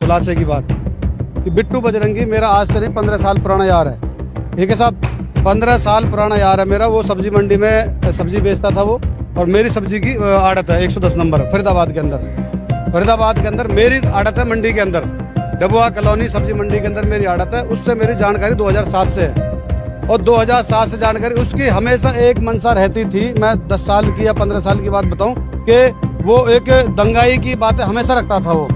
खुलासे की बात कि बिट्टू बजरंगी मेरा आज से नहीं 15 साल पुराना यार है। ठीक है साहब, 15 साल पुराना यार है मेरा। वो सब्जी मंडी में सब्जी बेचता था वो, और मेरी सब्जी की आड़त है 110 नंबर फरीदाबाद के अंदर। फरीदाबाद के अंदर मेरी आड़त है, मंडी के अंदर डबुआ कॉलोनी सब्जी मंडी के अंदर मेरी आड़त है। उससे मेरी जानकारी 2007 से है, और 2007 से जानकारी उसकी हमेशा एक मनसा रहती थी। मैं 10 साल की या 15 साल की बात बताऊं कि वो एक दंगाई की बातें हमेशा रखता था वो।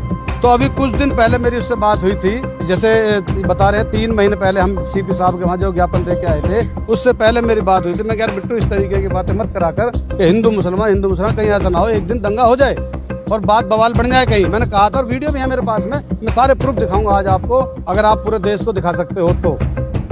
तो अभी कुछ दिन पहले मेरी उससे बात हुई थी, जैसे बता रहे हैं 3 महीने पहले हम सीपी साहब के वहाँ जो ज्ञापन दे के आए थे, उससे पहले मेरी बात हुई थी। मैं कह रहा बिट्टू इस तरीके की बातें मत करा कर कि हिंदू मुसलमान कहीं ऐसा ना हो एक दिन दंगा हो जाए और बात बवाल बन जाए कहीं। मैंने कहा था, और वीडियो भी है मेरे पास में, मैं सारे प्रूफ दिखाऊंगा आज आपको, अगर आप पूरे देश को दिखा सकते हो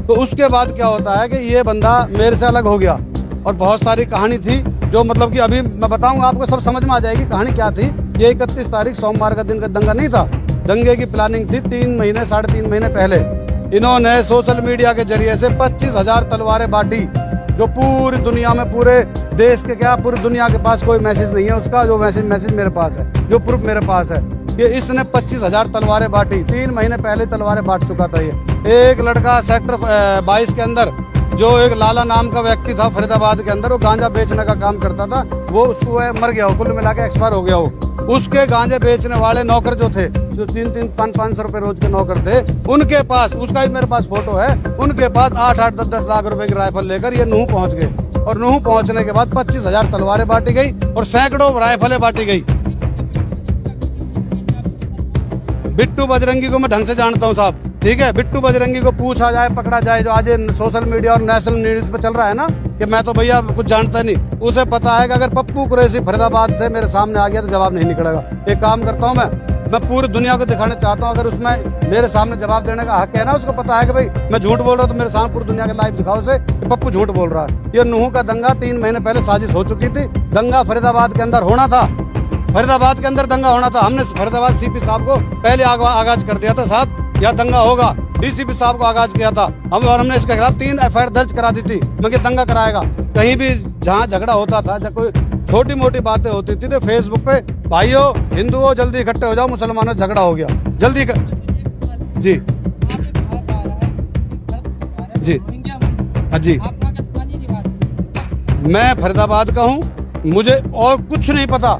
तो उसके बाद क्या होता है कि ये बंदा मेरे से अलग हो गया, और बहुत सारी कहानी थी जो मतलब कि अभी मैं बताऊंगा आपको, सब समझ में आ जाएगी कहानी क्या थी। ये 31 तारीख सोमवार का दिन का दंगा नहीं था। दंगे की प्लानिंग थी 3 महीने 3.5 महीने पहले। इन्होंने सोशल मीडिया के जरिए से 25,000 तलवारें बांटी, जो पूरी दुनिया में, पूरे देश के क्या पूरी दुनिया के पास कोई मैसेज नहीं है उसका, जो मैसेज मेरे पास है, जो प्रूफ मेरे पास है कि इसने 25,000 तलवारें बांटी। 3 महीने पहले तलवारें बांट चुका था ये। एक लड़का सेक्टर 22 के अंदर, जो एक लाला नाम का व्यक्ति था फरीदाबाद के अंदर, वो गांजा बेचने का काम करता था, वो उसको मर गया, कुल मिला के एक्सपायर हो गया वो। उसके गांजे बेचने वाले नौकर जो थे, जो 300-500 रुपए रोज के नौकर थे, उनके पास, उसका भी मेरे पास फोटो है, उनके पास 8-8, 10-10 लाख रुपए की राइफल लेकर ये नूह पहुंच गए। और नूह पहुंचने के बाद 25,000 तलवारें बांटी गई और सैकड़ों राइफलें बांटी गई। बिट्टू बजरंगी को मैं ढंग से जानता हूँ साहब, ठीक है। बिट्टू बजरंगी को पूछा जाए, पकड़ा जाए, जो आज सोशल मीडिया और नेशनल न्यूज पे चल रहा है ना, कि मैं तो भैया कुछ जानता नहीं, उसे पता है कि अगर पप्पू कुरैशी फरीदाबाद से मेरे सामने आ गया तो जवाब नहीं निकलेगा। एक काम करता हूँ मैं पूरी दुनिया को दिखाना चाहता हूँ, अगर उसमें मेरे सामने जवाब देने का हक है ना, उसको पता है कि भाई मैं झूठ बोल रहा हूँ, तो मेरे सामने पूरी दुनिया के लाइव दिखाओ उसे कि पप्पू झूठ बोल रहा है। ये नूह का दंगा 3 महीने पहले साजिश हो चुकी थी। दंगा फरीदाबाद के अंदर होना था, फरीदाबाद के अंदर दंगा होना था। हमने फरीदाबाद सीपी साहब को पहले आगाज कर दिया था, साहब यह दंगा होगा। डीसीपी साहब को आगाज किया था और हमने इसके खिलाफ 3 FIR दर्ज करा दी थी। मैं दंगा कराएगा, कहीं भी जहाँ झगड़ा होता था, जब कोई छोटी मोटी बातें होती थी तो फेसबुक पे, भाइयों हिंदुओं जल्दी इकट्ठे हो जाओ, मुसलमानों झगड़ा हो गया जल्दी जी जी हाँ जी। मैं फरीदाबाद का हूँ, मुझे और कुछ नहीं पता,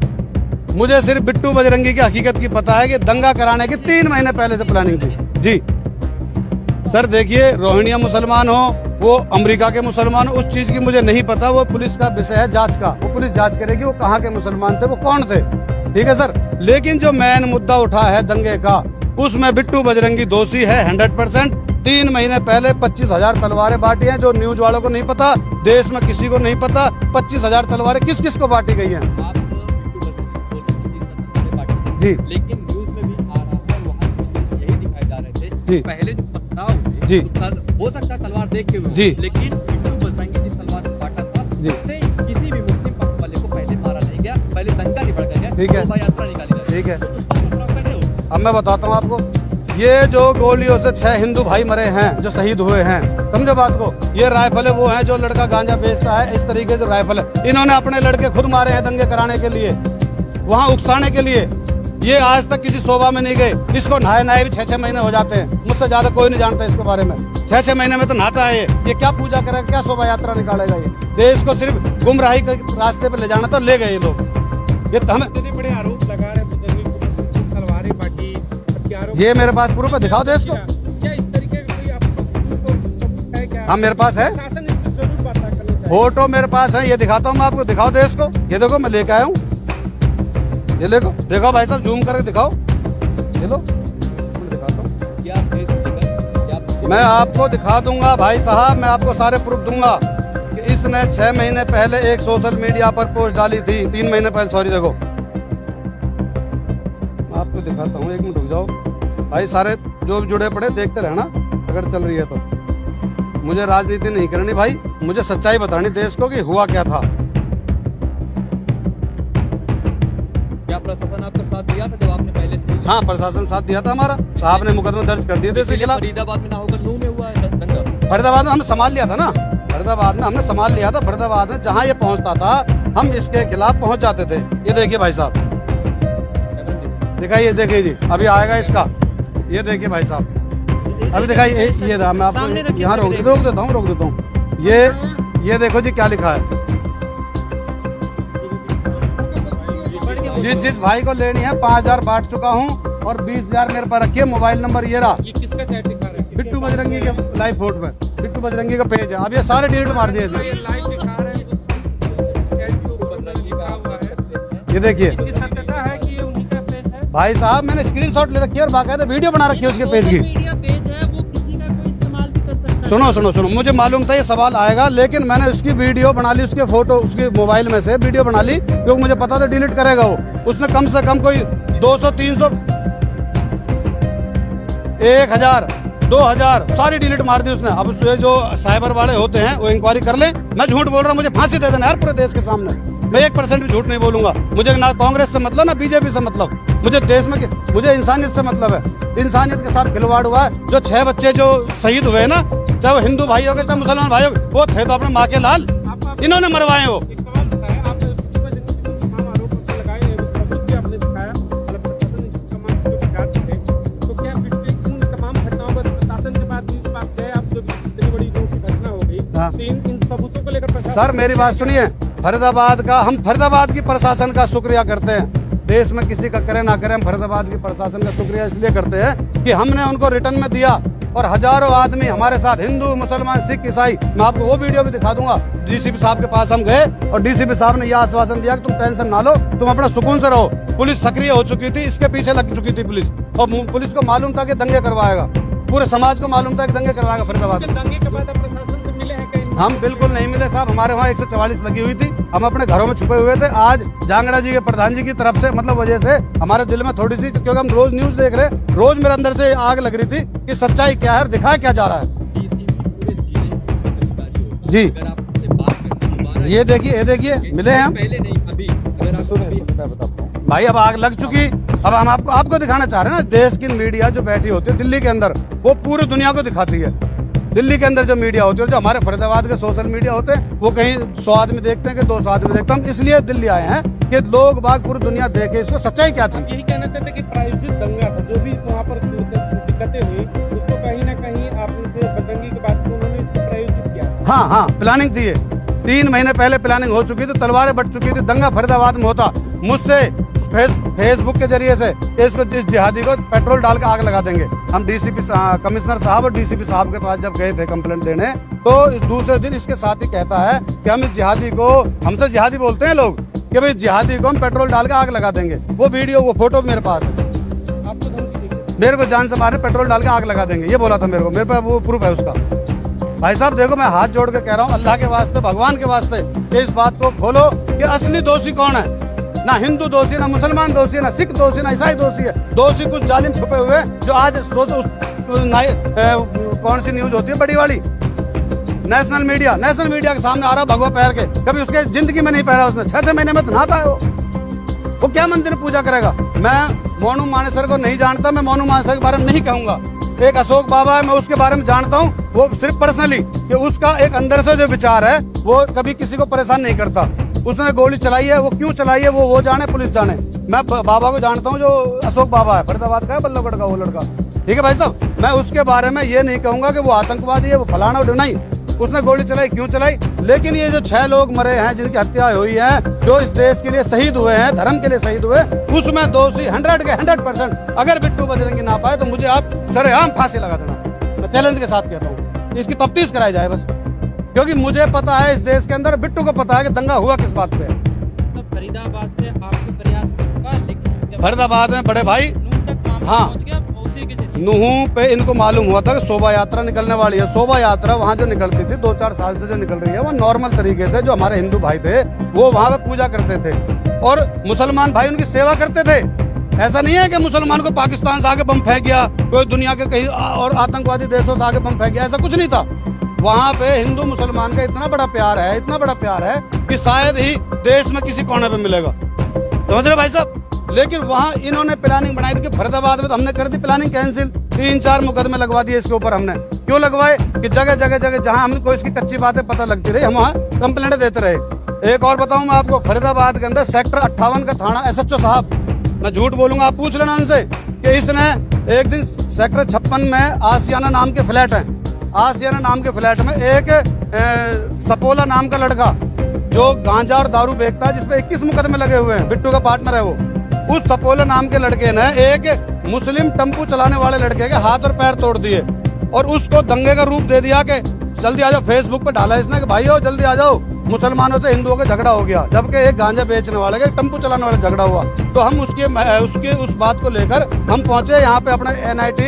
मुझे सिर्फ बिट्टू बजरंगी की हकीकत की पता है कि दंगा कराने की 3 महीने पहले से प्लानिंग थी जी। सर देखिए, रोहिंग्या मुसलमान हो, वो अमेरिका के मुसलमान हो, उस चीज की मुझे नहीं पता, वो पुलिस का विषय है जांच का, वो पुलिस जांच करेगी वो कहाँ के मुसलमान थे, वो कौन थे, ठीक है सर। लेकिन जो मेन मुद्दा उठा है दंगे का, उसमें बिट्टू बजरंगी दोषी है 100%। 3 महीने पहले 25,000 तलवारें बांटी हैं, जो न्यूज वालों को नहीं पता, देश में किसी को नहीं पता 25,000 तलवारें किस किस को बांटी गई हैं जी। लेकिन न्यूज में भी आ रहा है, वहाँ यही दिखाई जा रहे थे जी, पहले जो पथराव हुए जी, हो सकता है तलवार देख के जी, लेकिन बिट्टू बजरंगी जिस तलवार से काटा था, उससे किसी भी मुस्लिम पक्ष वाले को पहले मारा नहीं गया, पहले दंगा नहीं भड़का गया, ठीक है, शोभा यात्रा निकाली जाए, ठीक है। अब मैं बताता हूँ आपको, ये जो गोलियों से 6 हिंदू भाई मरे हैं, जो शहीद हुए हैं, समझो बात को। ये राइफल वो हैं जो लड़का गांजा बेचता है, इस तरीके से राइफल है। इन्होंने अपने लड़के खुद मारे हैं दंगे कराने के लिए, वहाँ उकसाने के लिए। ये आज तक किसी शोभा में नहीं गए, इसको नहाए भी 6-6 महीने हो जाते हैं, मुझसे ज्यादा कोई नहीं जानता इसके बारे में। 6-6 महीने में तो नहाता है ये क्या पूजा करेगा, क्या शोभा यात्रा निकालेगा। ये देश को सिर्फ गुमराही के रास्ते पे ले जाना था, ले गए ये लोग। ये तो हमें बड़े आरोप लगा रहे तलवारें बांटी, ये मेरे पास प्रूफ है, दिखाओ देश को। क्या इस तरीके का हाँ मेरे पास है, फोटो मेरे पास है, ये दिखाता हूँ मैं आपको, दिखाओ देश को। ये देखो मैं लेके आया हूँ, ये देखो, देखो भाई साहब जूम करके दिखाओ, ये लो दिखाता हूँ। मैं आपको दिखा दूंगा भाई साहब, मैं आपको सारे प्रूफ दूंगा कि इसने 6 महीने पहले एक सोशल मीडिया पर पोस्ट डाली थी, 3 महीने पहले, सॉरी देखो मैं आपको दिखाता हूँ, 1 मिनट रुक जाओ भाई, सारे जो जुड़े पड़े देखते रहना अगर चल रही है तो। मुझे राजनीति नहीं करनी भाई, मुझे सच्चाई बतानी देश को कि हुआ क्या था। क्या प्रशासन आपका साथ दिया था जब आपने पहले से? हाँ प्रशासन साथ दिया था हमारा, साहब ने मुकदमा दर्ज कर दिए थे इसके खिलाफ। फरीदाबाद में ना होकर नूह में हुआ है दंगा। फरीदाबाद में हमने संभाल लिया था ना, फरीदाबाद में हमने संभाल लिया था। फरीदाबाद में जहाँ ये पहुँचता था हम इसके खिलाफ पहुँच जाते थे। ये देखिए भाई साहब, दिखाइए, देखिए जी, अभी आएगा इसका, ये देखिए भाई साहब, अभी दिखाइए, ये मैं आपको यहाँ रोक देता हूँ। ये देखो जी क्या लिखा है। जिस भाई को लेनी है 5,000 बांट चुका हूँ और 20,000 मेरे पास रखिए। मोबाइल नंबर ये रहा। ये किसका चैट दिखा रहा है? बिट्टू बजरंगी के लाइव फोटो में, बिट्टू बजरंगी का पेज है। अब ये सारे डिलीट मार दिए इसने। ये लाइव दिखा रहा है, चैट के ऊपर बंदा लिखा हुआ है। ये देखिए, इसकी सत्यता है कि ये उन्हीं का पेज है? भाई साहब मैंने स्क्रीनशॉट ले रखी है और बाकायदा वीडियो बना रखी है उसके पेज की। मीडिया पेज है, वो किसी का कोई इस्तेमाल भी कर सकता है। सुनो, मुझे मालूम था ये सवाल आएगा, लेकिन मैंने उसकी वीडियो बना ली, उसके फोटो उसके मोबाइल में से वीडियो बना ली, क्योंकि मुझे पता था डिलीट करेगा वो। उसने कम से कम कोई 200, 300, 1000, 2000 सारी डिलीट मार दी उसने। अब उससे जो साइबर वाले होते हैं वो इंक्वायरी कर ले। मैं झूठ बोल रहा हूँ, मुझे फांसी दे देना यार पूरे देश के सामने। मैं 1% भी झूठ नहीं बोलूंगा। मुझे ना कांग्रेस से मतलब, ना बीजेपी से मतलब। मुझे देश में, मुझे इंसानियत से मतलब है। इंसानियत के साथ खिलवाड़ हुआ है। जो 6 बच्चे जो शहीद हुए ना, चाहे वो हिंदू भाई हो गए चाहे मुसलमान भाई हो गए, वो थे तो अपने माँ के लाल, इन्होंने मरवाए वो। एक सवाल बताया, आपने तमाम आरोप लगाए हैं, सबूत भी आपने दिखाया, मतलब प्रशासन तमाम जो जांच है, तो क्या पिछले इन तमाम घटनाओं पर प्रशासन के बाद भी आप गए, आप जो इतनी बड़ी जो घटना हो गई, तो इन सबूतों को लेकर प्रशासन। सर मेरी बात सुनिए, फरीदाबाद का, हम फरीदाबाद की प्रशासन का शुक्रिया करते हैं। देश में किसी का करे ना करे, हम फरीदाबाद की प्रशासन का शुक्रिया इसलिए करते हैं कि हमने उनको रिटर्न में दिया और हजारों आदमी हमारे साथ, हिंदू, मुसलमान, सिख, ईसाई। मैं आपको वो वीडियो भी दिखा दूंगा। डीसीपी साहब के पास हम गए और डीसीपी साहब ने यह आश्वासन दिया कि तुम टेंशन ना लो, तुम अपना सुकून से रहो। पुलिस सक्रिय हो चुकी थी, इसके पीछे लग चुकी थी पुलिस, और पुलिस को मालूम था कि दंगे करवाएगा, पूरे समाज को मालूम था कि दंगे करवाएगा फरीदाबाद में। दंगे के बाद आप प्रशासन से मिले हैं कहीं? हम बिल्कुल नहीं मिले साहब, हमारे वहाँ 144 लगी हुई थी, हम अपने घरों में छुपे हुए थे। आज जांगड़ा जी के प्रधान जी की तरफ से, मतलब वजह से हमारे दिल में थोड़ी सी, क्योंकि हम रोज न्यूज देख रहे हैं, रोज मेरे अंदर से आग लग रही थी कि सच्चाई क्या है, दिखाया क्या जा रहा है। जी ये देखिए मिले हैं हम। पहले नहीं, अभी अगर आप भाई अब आग लग चुकी, अब हम आपको दिखाना चाह रहे हैं ना। देश की मीडिया जो बैठी होती है दिल्ली के अंदर, वो पूरी दुनिया को दिखाती है। दिल्ली के अंदर जो मीडिया होती है और जो हमारे फरीदाबाद के सोशल मीडिया होते हैं, वो कहीं 100 आदमी देखते हैं कि 200 आदमी देखते हैं। हम इसलिए दिल्ली आए हैं कि लोग बाग पूरी दुनिया देखे इसको सच्चाई क्या थी। यही कहना चाहते कि प्रायोजित दंगा था, जो भी वहाँ पर दिक्कतें हुई, उसको कहीं ना कहीं आपने बजरंगी की बात की, उन्होंने इसको प्रायोजित किया। हाँ प्लानिंग थी। 3 महीने पहले प्लानिंग हो चुकी थी, तलवारें बट चुकी थी, दंगा फरीदाबाद में होता। मुझसे फेसबुक के जरिए से इसको, इस जिहादी को पेट्रोल डाल के आग लगा देंगे। हम डीसीपी कमिश्नर साहब और डीसीपी साहब के पास जब गए थे कंप्लेंट देने, तो इस दूसरे दिन इसके साथ ही कहता है कि हम इस जिहादी को, हमसे जिहादी बोलते हैं लोग, कि भाई जिहादी को हम पेट्रोल डाल के आग लगा देंगे। वो वीडियो, वो फोटो मेरे पास है। आपको धमकी दी? मेरे को जान से मारे, पेट्रोल डाल के आग लगा देंगे, ये बोला था मेरे को। मेरे पास वो प्रूफ है उसका। भाई साहब देखो, मैं हाथ जोड़ के कह रहा हूँ, अल्लाह के वास्ते, भगवान के वास्ते, कि इस बात को खोलो कि असली दोषी कौन है। ना हिंदू दोषी, ना मुसलमान दोषी, ना सिख दोषी, ना ईसाई दोषी है। दोषी कुछ जालिम छुपे हुए जो आज कौन सी न्यूज होती है बड़ी वाली, नेशनल मीडिया के सामने आ रहा भगवा पहन के। कभी उसके जिंदगी में नहीं पहना उसने, 6 महीने में नहाता है वो क्या मंदिर में पूजा करेगा। मैं मोनू मानेसर को नहीं जानता, मैं मोनू मानेसर के बारे में नहीं कहूंगा। एक अशोक बाबा है, मैं उसके बारे में जानता हूँ, वो सिर्फ पर्सनली, कि उसका एक अंदर से जो विचार है वो कभी किसी को परेशान नहीं करता। उसने गोली चलाई है, वो क्यों चलाई है वो जाने, पुलिस जाने। मैं बाबा को जानता हूँ, जो अशोक बाबा है, फरीदाबाद का है, बल्लभगढ़ का वो लड़का, ठीक है भाई साहब। मैं उसके बारे में ये नहीं कहूंगा कि वो आतंकवादी है, वो फलाना नहीं। उसने गोली चलाई, क्यों चलाई। लेकिन ये जो 6 लोग मरे हैं, जिनकी हत्या हुई है, जो इस देश के लिए शहीद हुए हैं, धर्म के लिए शहीद हुए, उसमें दोषी 100% अगर बिट्टू बजरंगी ना पाए तो मुझे आप सरेआम फांसी लगा देना। मैं चैलेंज के साथ कहता हूँ, इसकी तफ्तीश कराई जाए बस, क्योंकि मुझे पता है इस देश के अंदर, बिट्टू को पता है कि दंगा हुआ किस बात पे है। तो फरीदाबाद से आपके प्रयास होगा, लेकिन फरीदाबाद में बड़े भाई, हाँ, पहुंच गया उसी के जरिए। नूह पे इनको मालूम हुआ था कि शोभा यात्रा निकलने वाली है। शोभा यात्रा वहाँ जो निकलती थी 2-4 साल से जो निकल रही है, वो नॉर्मल तरीके से, जो हमारे हिंदू भाई थे वो वहाँ पे पूजा करते थे और मुसलमान भाई उनकी सेवा करते थे। ऐसा नहीं है कि मुसलमान को पाकिस्तान से आगे बम फेंक गया, कोई दुनिया के कहीं और आतंकवादी देशों से आगे बम फेंक गया, ऐसा कुछ नहीं था। वहाँ पे हिंदू मुसलमान का इतना बड़ा प्यार है, इतना बड़ा प्यार है कि शायद ही देश में किसी कोने पे मिलेगा, समझ रहे भाई साहब। लेकिन वहाँ इन्होंने प्लानिंग बनाई थी कि फरीदाबाद में, तो हमने कर दी प्लानिंग कैंसिल। 3-4 मुकदमे लगवा दिए इसके ऊपर हमने। क्यों लगवाए कि जगह जगह जहाँ हमको इसकी कच्ची बातें पता लगती रही, हम वहाँ कंप्लेंट देते रहे। एक और बताऊँ मैं आपको, फरीदाबाद के अंदर सेक्टर 58 का थाना SHO साहब, मैं झूठ बोलूंगा, आप पूछ लेना उनसे, कि इसने एक दिन सेक्टर 56 में आसियाना नाम के फ्लैट हैं। आसियाना नाम के फ्लैट में एक सपोला नाम का लड़का जो गांजा और दारू बेचता है, जिसपे 21 मुकदमे लगे हुए हैं, बिट्टू का पार्टनर है वो। उस सपोला नाम के लड़के ने एक मुस्लिम टेम्पू चलाने वाले लड़के के हाथ और पैर तोड़ दिए और उसको दंगे का रूप दे दिया कि जल्दी आ जाओ। फेसबुक पे डाला इसने कि भाई जल्दी आ जाओ, मुसलमानों से हिंदुओं का झगड़ा हो गया, जबकि एक गांजा बेचने वाले का टेम्पू चलाने वाले झगड़ा हुआ। तो हम उसकी उस बात को लेकर हम पहुंचे यहाँ पे अपने NIT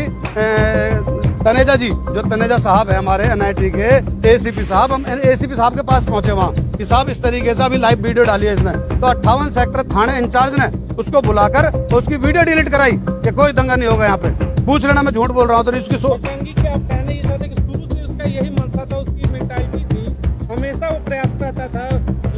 तनेजा जी, जो तनेजा साहब है हमारे NIT के ACP साहब, हम ACP साहब के पास पहुंचे वहाँ कि साहब इस तरीके से अभी लाइव वीडियो डाली है इसने। तो 58 सेक्टर थाने इंचार्ज ने उसको बुलाकर उसकी वीडियो डिलीट कराई कि कोई दंगा नहीं होगा यहाँ पे। पूछ लेना मैं झूठ बोल रहा हूँ तो इसकी बजरंगी के आप कहने ये चाहते कि शुरू से उसका यही मनसा था, उसकी मेंटालिटी थी, हमेशा वो प्रयास करता था,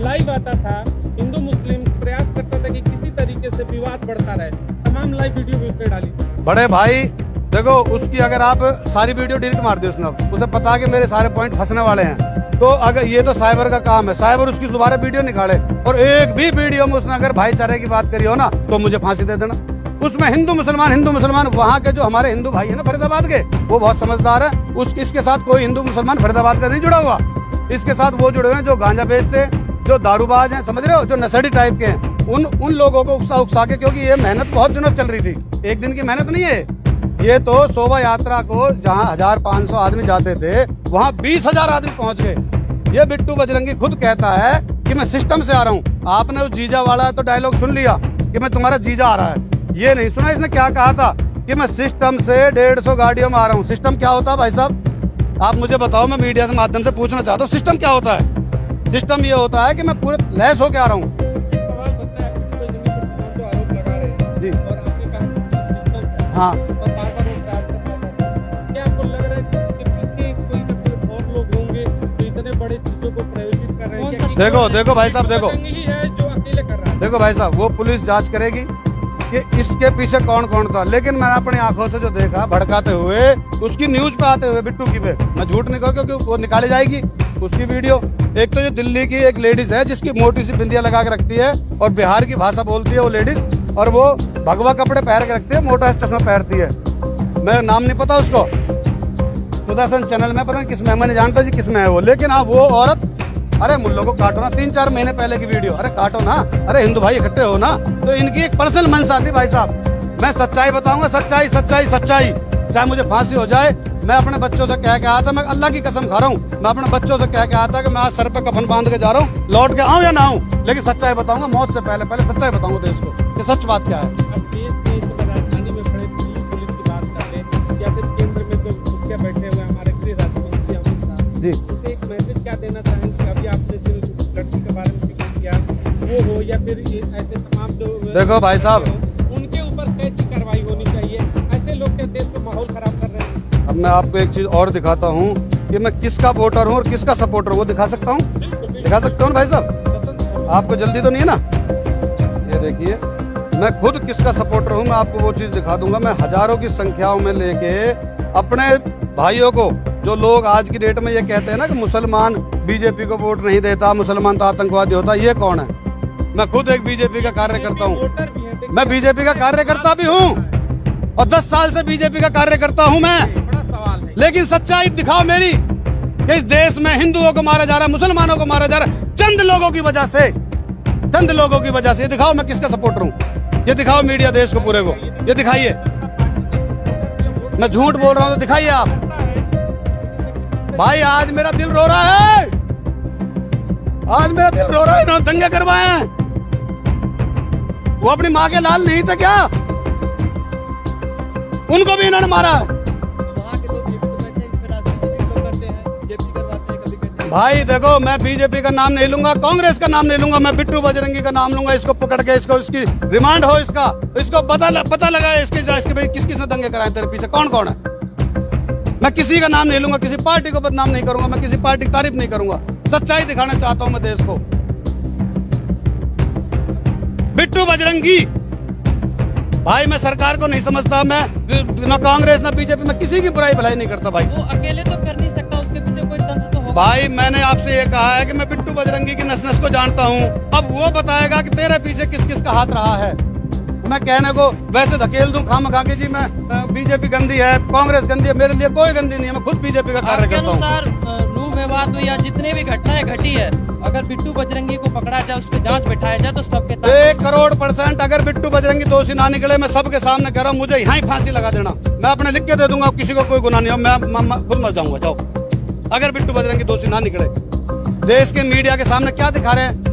लाइव आता था, हिंदू मुस्लिम प्रयास करता था कि किसी तरीके से विवाद बढ़ता रहे। तमाम लाइव वीडियो भी उसने डाली। बड़े भाई देखो, उसकी अगर आप सारी वीडियो डिलीट मार दे उसने, उसे पता कि मेरे सारे पॉइंट फंसने वाले हैं, तो अगर ये तो साइबर का काम है, साइबर उसकी दोबारा वीडियो निकाले और एक भी वीडियो में उसने अगर भाईचारे की बात करी हो ना तो मुझे फांसी दे देना। उसमें हिंदू मुसलमान वहाँ के जो हमारे हिंदू भाई है ना फरीदाबाद के, वो बहुत समझदार है। इसके साथ कोई हिंदू मुसलमान फरीदाबाद का नहीं जुड़ा हुआ, इसके साथ वो जुड़े हुए हैं जो गांजा बेचते हैं, जो दारूबाज हैं, समझ रहे हो, जो नशेड़ी टाइप के हैं। उन लोगों को उकसा के, क्योंकि ये मेहनत बहुत दिनों चल रही थी, एक दिन की मेहनत नहीं है ये। तो शोभा यात्रा को जहाँ 1500 आदमी जाते थे वहाँ 20,000 आदमी पहुंच गए। ये बिट्टू बजरंगी खुद कहता है कि मैं सिस्टम से आ रहा हूँ। आपने उस जीजा वाला तो डायलॉग सुन लिया कि मैं तुम्हारा जीजा आ रहा है, ये नहीं सुना इसने क्या कहा था कि मैं सिस्टम से 150 गाड़ियों में आ रहा हूँ। सिस्टम क्या होता है भाई साहब, आप मुझे बताओ, मैं मीडिया के माध्यम से पूछना चाहता हूँ सिस्टम क्या होता है। सिस्टम ये होता है कि मैं पूरे लैस होके आ रहा हूँ। सवाल बनता है बिट्टू बजरंगी पर जो आरोप लगा रहे हैं जी। और आपने कहा कि सिस्टम है हाँ, और बार-बार वो प्रयास कर रहा था। क्या आपको लग रहा है कि पीछे कोई ना कोई और लोग होंगे जो इतने बड़े चीजों को प्रायोजित कर रहे हैं? देखो भाई साहब, देखो बजरंगी ही है जो अकेले कर रहा है। देखो भाई साहब, वो पुलिस जांच करेगी कि इसके पीछे कौन कौन था, लेकिन मैंने अपनी आंखों से जो देखा भड़काते हुए, उसकी न्यूज पे आते हुए बिट्टू की पे, मैं झूठ नहीं कहूँ क्योंकि वो निकाली जाएगी उसकी वीडियो। एक तो जो दिल्ली की एक लेडीज है जिसकी मोटी सी बिंदिया लगा के रखती है और बिहार की भाषा बोलती है वो लेडीज, और वो भगवा कपड़े पहन के रखती है, मोटा चश्मा पहनती है, मैं नाम नहीं पता उसको, सुदर्शन चैनल में पता नहीं किस में, मैं नहीं जानता जी किस में है वो, लेकिन हाँ वो औरत, अरे मुल्लों को काटो ना, 3-4 महीने पहले की वीडियो, अरे काटो ना, अरे हिंदू भाई इकट्ठे हो ना। तो इनकी एक पर्सनल मंशा थी भाई साहब, मैं सच्चाई बताऊंगा, सच्चाई सच्चाई सच्चाई, चाहे मुझे फांसी हो जाए। मैं अपने बच्चों से कह के आया था, मैं अल्लाह की कसम खा रहा हूँ, मैं अपने बच्चों से कह के आया था कि मैं आज सर पे कफन बांध के जा रहा हूँ, लौट के आऊँ या ना आऊँ, लेकिन सच्चाई बताऊंगा, मौत से पहले सच्चाई बताऊंगा देश को कि सच बात क्या है। अब देश में इस समय राजधानी में खड़े दिल्ली पुलिस की बात कर रहे हैं या फिर केंद्र में जो मुखिया बैठे हुए हमारे गृह राज्य मंत्री अमित शाह जी, उसे एक मैसेज क्या देना चाहेंगे? अभी आपने जिस लड़की के बारे में जिक्र किया वो हो या फिर ये ऐसे तमाम जो देखो भाई साहब, उनके ऊपर कैसी कार्रवाई होनी चाहिए? ऐसे लोग क्या देश का माहौल खराब कर रहे हैं? अब मैं आपको एक चीज और दिखाता हूँ कि मैं किसका वोटर हूँ और किसका सपोर्टर हूँ, वो दिखा सकता हूँ, दिखा सकता हूँ भाई साहब, आपको जल्दी तो नहीं है ना। ये देखिए, मैं खुद किसका सपोर्टर हूँ, मैं आपको वो चीज दिखा दूंगा। मैं हजारों की संख्याओं में लेके अपने भाइयों को, जो लोग आज की डेट में ये कहते हैं ना कि मुसलमान बीजेपी को वोट नहीं देता, मुसलमान तो आतंकवादी होता, ये कौन है? मैं खुद एक बीजेपी का कार्यकर्ता हूँ, वोटर भी हैं, मैं बीजेपी का कार्यकर्ता भी हूँ और 10 साल से बीजेपी का कार्यकर्ता हूँ मैं। बड़ा सवाल है। लेकिन सच्चाई दिखाओ मेरी कि इस देश में हिंदुओं को मारा जा रहा है, मुसलमानों को मारा जा रहा है, चंद लोगों की वजह से, चंद लोगों की वजह से। ये दिखाओ मैं किसका सपोर्टर हूँ, ये दिखाओ मीडिया देश को पूरे को, ये दिखाइए। मैं झूठ बोल रहा हूँ तो दिखाइए आप। भाई आज मेरा दिल रो रहा है, आज मेरा दिल रो रहा है, इन्होंने दंगे करवाए हैं। वो अपनी माँ के लाल नहीं थे क्या? उनको भी इन्होंने मारा है। भाई देखो, मैं बीजेपी का नाम नहीं लूंगा, कांग्रेस का नाम नहीं लूंगा, मैं बिट्टू बजरंगी का नाम लूंगा। इसको पकड़ के इसकी रिमांड हो, इसको पता लगा इसके भाई किस किसने दंगे कराए तेरे पीछे, कौन कौन है। मैं किसी का नाम नहीं लूंगा, किसी पार्टी को बदनाम नहीं करूंगा, मैं किसी पार्टी की तारीफ नहीं करूंगा, सच्चाई दिखाना चाहता हूं मैं देश को। बिट्टू बजरंगी भाई, मैं सरकार को नहीं समझता, मैं ना कांग्रेस ना बीजेपी, मैं किसी की बुराई भलाई नहीं करता भाई। वो अकेले तो कर नहीं सकता, उसके पीछे कोई तंत्र तो होगा। भाई मैंने आपसे ये कहा है कि मैं बिट्टू बजरंगी की नस नस को जानता हूँ, अब वो बताएगा कि तेरे पीछे किस किस का हाथ रहा है। मैं कहने को वैसे धकेल दूं खाम खा के जी मैं बीजेपी गंदी है, कांग्रेस गंदी है, मेरे लिए कोई गंदी नहीं है, मैं खुद बीजेपी का कार्य आपके करता हूँ। अनुसार नूह मेवात हुई या जितने भी घटनाएं घटी है, अगर बिट्टू बजरंगी को पकड़ा जाए, उस पर जांच बैठाया जाए तो सबके 1,00,00,000% अगर बिट्टू बजरंगी दोषी ना निकले, मैं सबके सामने कह रहा हूँ, मुझे यहाँ ही फांसी लगा देना, मैं अपने लिख के दे दूंगा, किसी को कोई गुनाह नहीं हो, मैं खुद मर जाऊंगा। जाओ, अगर बिट्टू बजरंगी दोषी ना निकले। देश के मीडिया के सामने क्या दिखा रहे हैं?